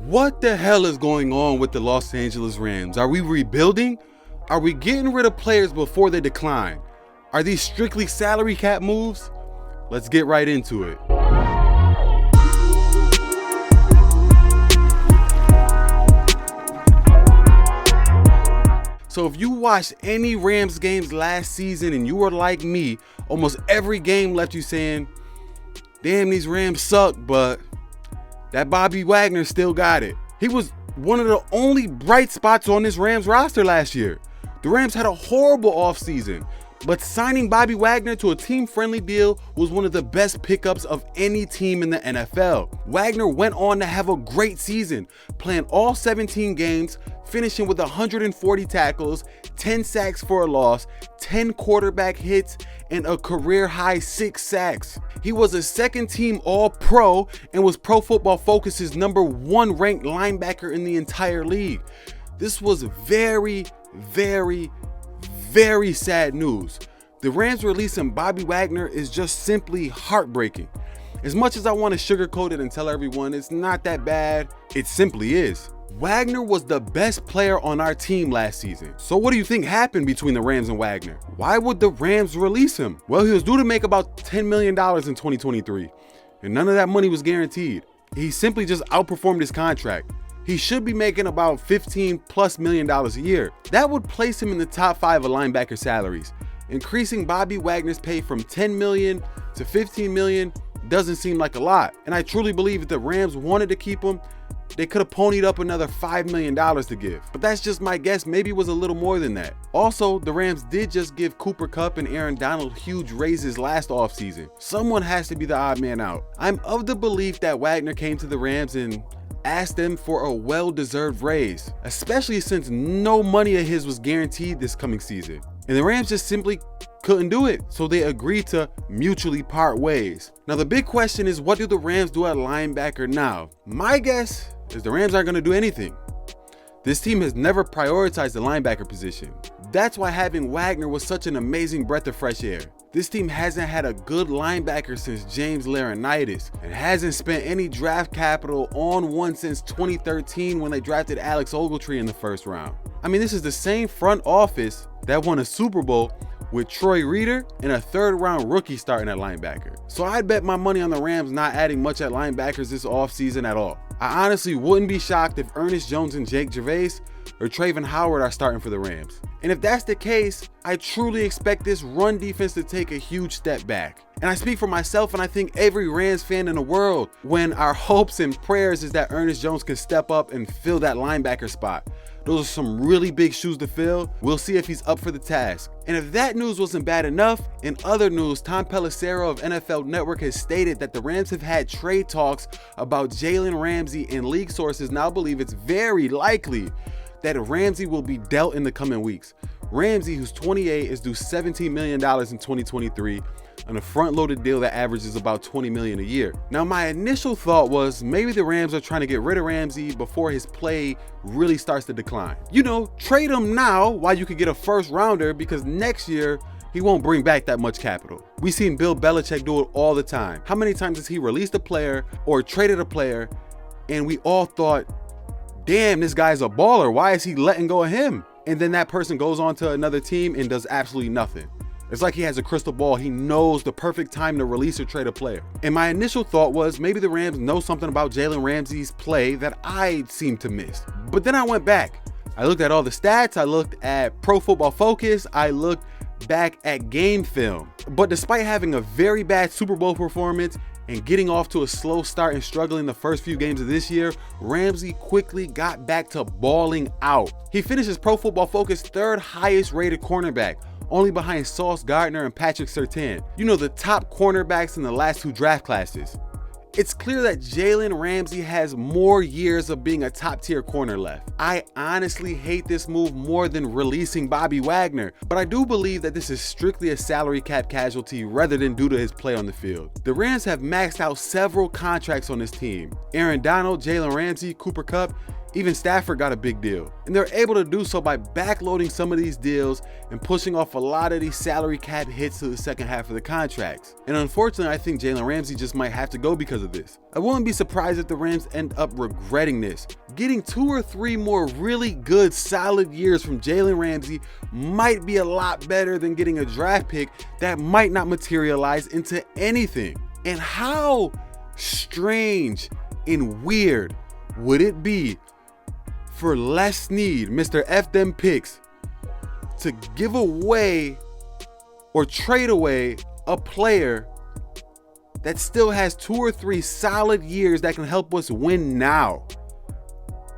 What the hell is going on with the Los Angeles Rams? Are we rebuilding? Are we getting rid of players before they decline? Are these strictly salary cap moves? Let's get right into it. So if you watched any Rams games last season and you were like me, almost every game left you saying, damn, these Rams suck, but that Bobby Wagner still got it. He was one of the only bright spots on this Rams roster last year. The Rams had a horrible offseason, but signing Bobby Wagner to a team-friendly deal was one of the best pickups of any team in the NFL. Wagner went on to have a great season, playing all 17 games, finishing with 140 tackles, 10 sacks for a loss, 10 quarterback hits, and a career-high 6 sacks. He was a second-team All-Pro and was Pro Football Focus's #1 ranked linebacker in the entire league. This was very sad news. The Rams releasing Bobby Wagner is just simply heartbreaking. As much as I want to sugarcoat it and tell everyone it's not that bad, it simply is. Wagner was the best player on our team last season. So what do you think happened between the Rams and Wagner? Why would the Rams release him? Well, he was due to make about $10 million in 2023, and none of that money was guaranteed. He simply just outperformed his contract. He should be making about $15+ million a year. That would place him in the top 5 of linebacker salaries. Increasing Bobby Wagner's pay from $10 million to $15 million doesn't seem like a lot. And I truly believe if the Rams wanted to keep him, they could have ponied up another $5 million to give. But that's just my guess. Maybe it was a little more than that. Also, the Rams did just give Cooper Kupp and Aaron Donald huge raises last offseason. Someone has to be the odd man out. I'm of the belief that Wagner came to the Rams and asked them for a well-deserved raise, especially since no money of his was guaranteed this coming season. And the Rams just simply couldn't do it, so they agreed to mutually part ways. Now the big question is, what do the Rams do at linebacker now? My guess is the Rams aren't going to do anything. This team has never prioritized the linebacker position. That's why having Wagner was such an amazing breath of fresh air. This team hasn't had a good linebacker since James Laurinaitis and hasn't spent any draft capital on one since 2013 when they drafted Alex Ogletree in the first round. I mean, this is the same front office that won a Super Bowl with Troy Reeder and a 3rd-round rookie starting at linebacker. So I'd bet my money on the Rams not adding much at linebackers this offseason at all. I honestly wouldn't be shocked if Ernest Jones and Jake Gervais or Trayvon Howard are starting for the Rams. And if that's the case, I truly expect this run defense to take a huge step back. And I speak for myself, and I think every Rams fan in the world, when our hopes and prayers is that Ernest Jones can step up and fill that linebacker spot. Those are some really big shoes to fill. We'll see if he's up for the task. And if that news wasn't bad enough, in other news, Tom Pelissero of NFL Network has stated that the Rams have had trade talks about Jalen Ramsey, and league sources now believe it's very likely that Ramsey will be dealt in the coming weeks. Ramsey, who's 28, is due $17 million in 2023 on a front-loaded deal that averages about $20 million a year. Now, my initial thought was maybe the Rams are trying to get rid of Ramsey before his play really starts to decline. You know, trade him now while you could get a 1st-rounder, because next year he won't bring back that much capital. We've seen Bill Belichick do it all the time. How many times has he released a player or traded a player and we all thought, damn, this guy's a baller, why is he letting go of him? And then that person goes on to another team and does absolutely nothing. It's like he has a crystal ball. He knows the perfect time to release or trade a player. And my initial thought was maybe the Rams know something about Jalen Ramsey's play that I seem to miss. But then I went back. I looked at all the stats. I looked at Pro Football Focus. I looked back at game film. But despite having a very bad Super Bowl performance and getting off to a slow start and struggling the first few games of this year, Ramsey quickly got back to balling out. He finishes Pro Football Focus 3rd highest rated cornerback, only behind Sauce Gardner and Patrick Surtain. You know, the top cornerbacks in the last 2 draft classes. It's clear that Jalen Ramsey has more years of being a top-tier corner left. I honestly hate this move more than releasing Bobby Wagner, but I do believe that this is strictly a salary cap casualty rather than due to his play on the field. The Rams have maxed out several contracts on this team. Aaron Donald, Jalen Ramsey, Cooper Kupp, Even Stafford got a big deal. And they're able to do so by backloading some of these deals and pushing off a lot of these salary cap hits to the second half of the contracts. And unfortunately, I think Jalen Ramsey just might have to go because of this. I wouldn't be surprised if the Rams end up regretting this. Getting 2 or 3 more really good, solid years from Jalen Ramsey might be a lot better than getting a draft pick that might not materialize into anything. And how strange and weird would it be for Les Snead, Mr. F them picks, to give away or trade away a player that still has 2 or 3 solid years that can help us win now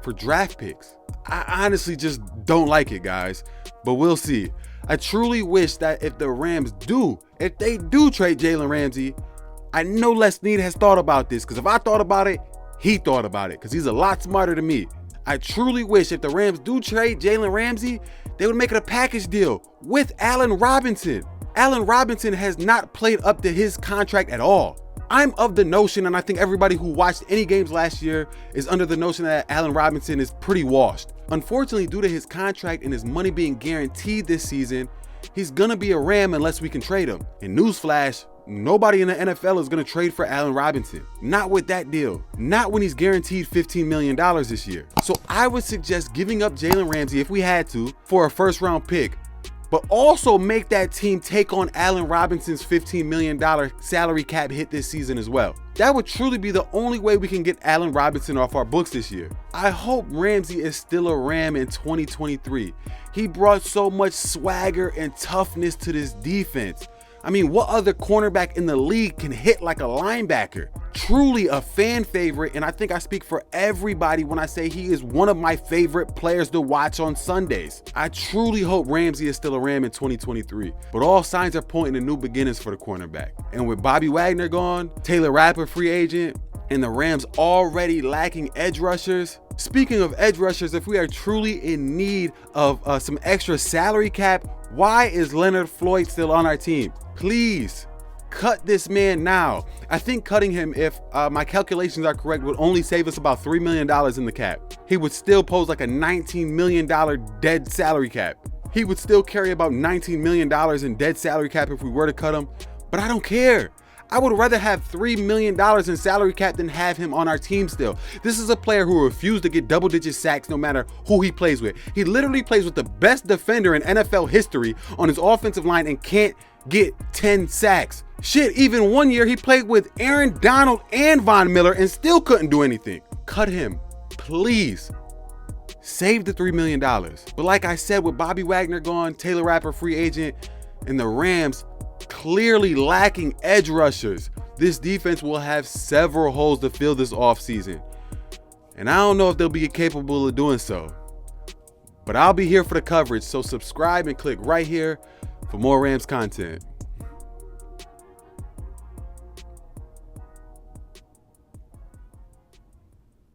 for draft picks? I honestly just don't like it, guys, but we'll see. I truly wish that if the Rams if they do trade Jalen Ramsey, I know Les Snead has thought about this, because if I thought about it, he thought about it, because he's a lot smarter than me. I truly wish if the Rams do trade Jalen Ramsey, they would make it a package deal with Allen Robinson. Allen Robinson has not played up to his contract at all. I'm of the notion, and I think everybody who watched any games last year is under the notion that Allen Robinson is pretty washed. Unfortunately, due to his contract and his money being guaranteed this season, he's gonna be a Ram unless we can trade him. And newsflash, nobody in the NFL is going to trade for Allen Robinson. Not with that deal. Not when he's guaranteed $15 million this year. So I would suggest giving up Jalen Ramsey if we had to for a first round pick, but also make that team take on Allen Robinson's $15 million salary cap hit this season as well. That would truly be the only way we can get Allen Robinson off our books this year. I hope Ramsey is still a Ram in 2023. He brought so much swagger and toughness to this defense. I mean, what other cornerback in the league can hit like a linebacker? Truly a fan favorite, and I think I speak for everybody when I say he is one of my favorite players to watch on Sundays. I truly hope Ramsey is still a Ram in 2023, but all signs are pointing to new beginnings for the cornerback. And with Bobby Wagner gone, Taylor Rapp free agent, and the Rams already lacking edge rushers. Speaking of edge rushers, if we are truly in need of some extra salary cap, why is Leonard Floyd still on our team? Please cut this man now. I think cutting him, if my calculations are correct, would only save us about $3 million in the cap. He would still pose like a $19 million dead salary cap. He would still carry about $19 million in dead salary cap if we were to cut him, but I don't care. I would rather have $3 million in salary cap than have him on our team still. This is a player who refused to get double-digit sacks no matter who he plays with. He literally plays with the best defender in NFL history on his offensive line and can't get 10 sacks. Shit, even one year he played with Aaron Donald and Von Miller and still couldn't do anything. Cut him, please. Save the $3 million. But like I said, with Bobby Wagner gone, Taylor Rapp free agent, and the Rams clearly lacking edge rushers, this defense will have several holes to fill this offseason. And I don't know if they'll be capable of doing so. But I'll be here for the coverage, so subscribe and click right here for more Rams content.